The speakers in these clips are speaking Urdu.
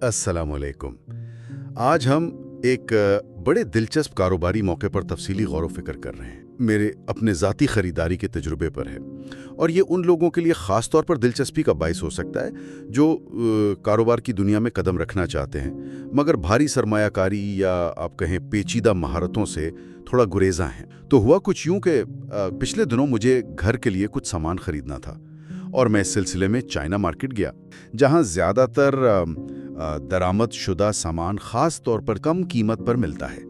السلام علیکم۔ آج ہم ایک بڑے دلچسپ کاروباری موقع پر تفصیلی غور و فکر کر رہے ہیں۔ میرے اپنے ذاتی خریداری کے تجربے پر ہے، اور یہ ان لوگوں کے لیے خاص طور پر دلچسپی کا باعث ہو سکتا ہے جو کاروبار کی دنیا میں قدم رکھنا چاہتے ہیں، مگر بھاری سرمایہ کاری یا آپ کہیں پیچیدہ مہارتوں سے تھوڑا گریزاں ہیں۔ تو ہوا کچھ یوں کہ پچھلے دنوں مجھے گھر کے لیے کچھ سامان خریدنا تھا، اور میں اس سلسلے میں چائنا مارکیٹ گیا، جہاں زیادہ تر درآمد شدہ سامان خاص طور پر کم قیمت پر ملتا ہے۔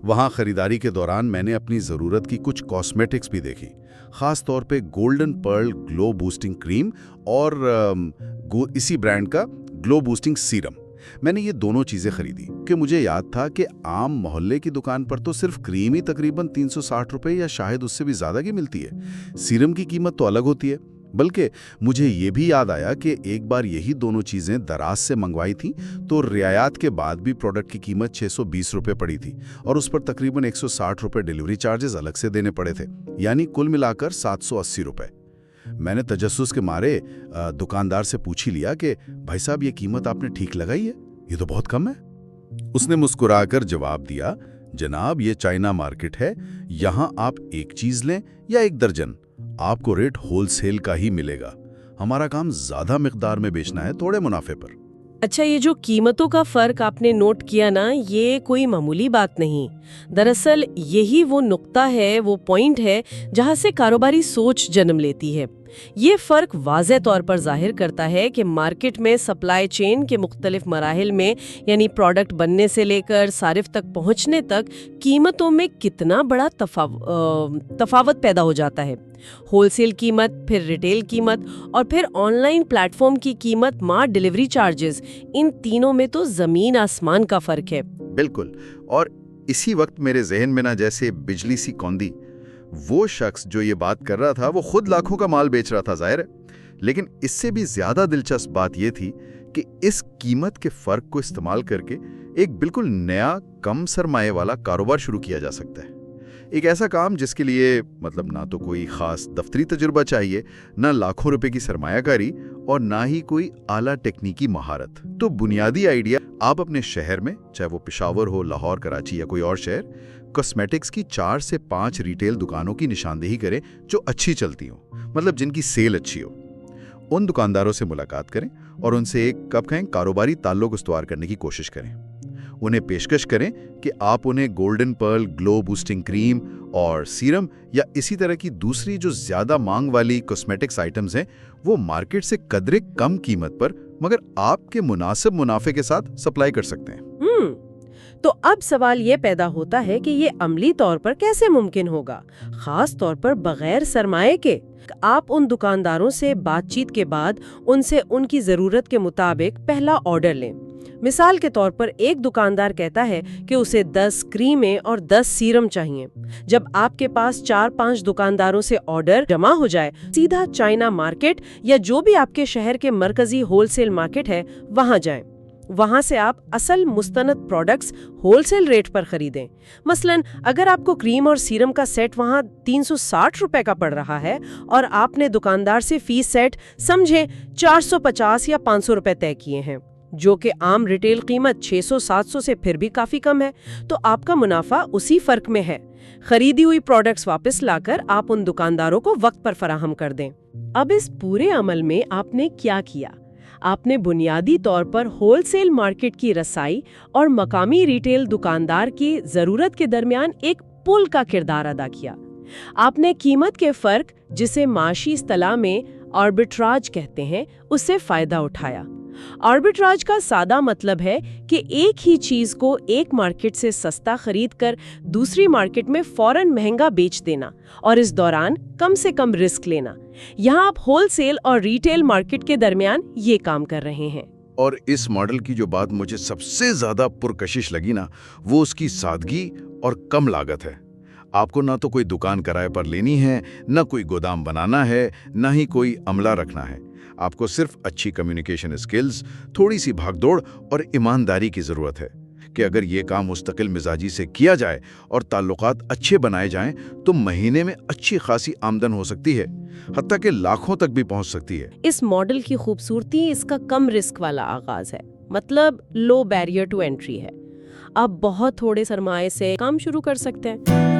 وہاں خریداری کے دوران میں نے اپنی ضرورت کی کچھ کاسمیٹکس بھی دیکھی، خاص طور پہ گولڈن پرل گلو بوسٹنگ کریم اور اسی برانڈ کا گلو بوسٹنگ سیرم۔ میں نے یہ دونوں چیزیں خریدی کہ مجھے یاد تھا کہ عام محلے کی دکان پر تو صرف کریم ہی تقریباً 360 روپے یا شاید اس سے بھی زیادہ کی ملتی ہے۔ سیرم کی قیمت تو الگ ہوتی ہے۔ بلکہ مجھے یہ بھی یاد آیا کہ ایک بار یہی دونوں چیزیں دراز سے منگوائی تھیں تو رعایات کے بعد بھی پروڈکٹ کی قیمت 620 روپے پڑی تھی، اور اس پر تقریباً 160 روپے ڈیلیوری چارجز الگ سے دینے پڑے تھے، یعنی کل ملا کر 780 روپے۔ میں نے تجسس کے مارے دکاندار سے پوچھ ہی لیا کہ بھائی صاحب، یہ قیمت آپ نے ٹھیک لگائی ہے؟ یہ تو بہت کم ہے۔ اس نے مسکرا کر جواب دیا، جناب یہ چائنا مارکیٹ ہے، یہاں آپ ایک چیز لیں یا ایک درجن، آپ کو ریٹ ہول سیل کا ہی ملے گا۔ ہمارا کام زیادہ مقدار میں بیچنا ہے، تھوڑے منافع پر۔ اچھا، یہ جو قیمتوں کا فرق آپ نے نوٹ کیا نا، یہ کوئی معمولی بات نہیں۔ دراصل یہی وہ نقطہ ہے، وہ پوائنٹ ہے جہاں سے کاروباری سوچ جنم لیتی ہے۔ یہ فرق واضح طور پر ظاہر کرتا ہے کہ مارکیٹ میں سپلائی چین کے مختلف مراحل میں، یعنی پروڈکٹ بننے سے لے کر صارف تک پہنچنے تک، قیمتوں میں کتنا بڑا تفاوت پیدا ہو جاتا ہے۔ ہول سیل قیمت، پھر ریٹیل قیمت، اور پھر آن لائن پلیٹ فارم کی قیمت مع ڈیلیوری چارجز، ان تینوں میں تو زمین آسمان کا فرق ہے۔ بالکل، اور اسی وقت میرے ذہن میں جیسے بجلی سی کوندی، وہ شخص جو یہ بات کر رہا تھا وہ خود لاکھوں کا مال بیچ رہا تھا، ظاہر ہے، لیکن اس سے بھی زیادہ دلچسپ بات یہ تھی کہ اس قیمت کے فرق کو استعمال کر کے ایک بالکل نیا کم سرمایہ والا کاروبار شروع کیا جا سکتا ہے۔ ایک ایسا کام جس کے لیے نہ تو کوئی خاص دفتری تجربہ چاہیے، نہ لاکھوں روپے کی سرمایہ کاری، اور نہ ہی کوئی اعلیٰ ٹیکنیکی مہارت۔ تو بنیادی آئیڈیا، آپ اپنے شہر میں، چاہے وہ پشاور ہو، لاہور، کراچی یا کوئی اور شہر، کاسمیٹکس کی 4 سے 5 ریٹیل دکانوں کی نشاندہی کریں جو اچھی چلتی ہوں، جن کی سیل اچھی ہو۔ ان دکانداروں سے ملاقات کریں اور ان سے ایک کاروباری تعلق استوار کرنے کی کوشش کریں۔ انہیں پیشکش کریں کہ آپ انہیں گولڈن پرل گلو بوسٹنگ کریم اور سیرم یا اسی طرح کی دوسری جو زیادہ مانگ والی کاسمیٹکس آئٹمز ہیں، وہ مارکیٹ سے قدرے کم قیمت پر مگر آپ کے مناسب منافع کے ساتھ سپلائی کر سکتے ہیں۔ تو اب سوال یہ پیدا ہوتا ہے کہ یہ عملی طور پر کیسے ممکن ہوگا، خاص طور پر بغیر سرمایہ کے؟ آپ ان دکانداروں سے بات چیت کے بعد ان سے ان کی ضرورت کے مطابق پہلا آرڈر لیں۔ مثال کے طور پر ایک دکاندار کہتا ہے کہ اسے 10 کریمیں اور 10 سیرم چاہیے۔ جب آپ کے پاس 4-5 دکانداروں سے آرڈر جمع ہو جائے، سیدھا چائنا مارکیٹ یا جو بھی آپ کے شہر کے مرکزی ہول سیل مارکیٹ ہے وہاں جائیں۔ وہاں سے آپ اصل مستند پروڈکٹس ہول سیل ریٹ پر خریدیں۔ مثلاً اگر آپ کو کریم اور سیرم کا سیٹ وہاں 360 روپے کا پڑ رہا ہے اور آپ نے دکاندار سے فی سیٹ سمجھیں 450 یا 500 روپے طے کیے ہیں، جو کہ عام ریٹیل قیمت 600-700 سے پھر بھی کافی کم ہے، تو آپ کا منافع اسی فرق میں ہے۔ خریدی ہوئی پروڈکٹس واپس لا کر آپ ان دکانداروں کو وقت پر فراہم کر دیں۔ اب اس پورے عمل میں آپ نے کیا کیا؟ آپ نے بنیادی طور پر ہول سیل مارکیٹ کی رسائی اور مقامی ریٹیل دکاندار کی ضرورت کے درمیان ایک پل کا کردار ادا کیا۔ آپ نے قیمت کے فرق، جسے معاشی اصطلاح میں آربٹراج کہتے ہیں، اس سے فائدہ اٹھایا۔ آربٹراج کا سادہ مطلب ہے کہ ایک ہی چیز کو ایک مارکیٹ سے سستا خرید کر دوسری مارکیٹ میں فوراً مہنگا بیچ دینا، اور اس دوران کم سے کم رسک لینا۔ یہاں آپ ہول سیل اور ریٹیل مارکیٹ کے درمیان یہ کام کر رہے ہیں۔ اور اس ماڈل کی جو بات مجھے سب سے زیادہ پرکشش لگی وہ اس کی سادگی اور کم لاگت ہے۔ آپ کو نہ تو کوئی دکان کرائے پر لینی ہے، نہ کوئی گودام بنانا ہے، نہ ہی کوئی عملہ رکھنا ہے۔ آپ کو صرف اچھی کمیونیکیشن اسکلز، تھوڑی سی بھاگ دوڑ اور ایمانداری کی ضرورت ہے کہ اگر یہ کام مستقل مزاجی سے کیا جائے اور تعلقات اچھے بنائے جائیں تو مہینے میں اچھی خاصی آمدن ہو سکتی ہے، حتیٰ کہ لاکھوں تک بھی پہنچ سکتی ہے۔ اس ماڈل کی خوبصورتی اس کا کم رسک والا آغاز ہے۔ مطلب لو بیریئر ٹو انٹری ہے. آپ بہت تھوڑے سرمائے سے کام شروع کر سکتے ہیں.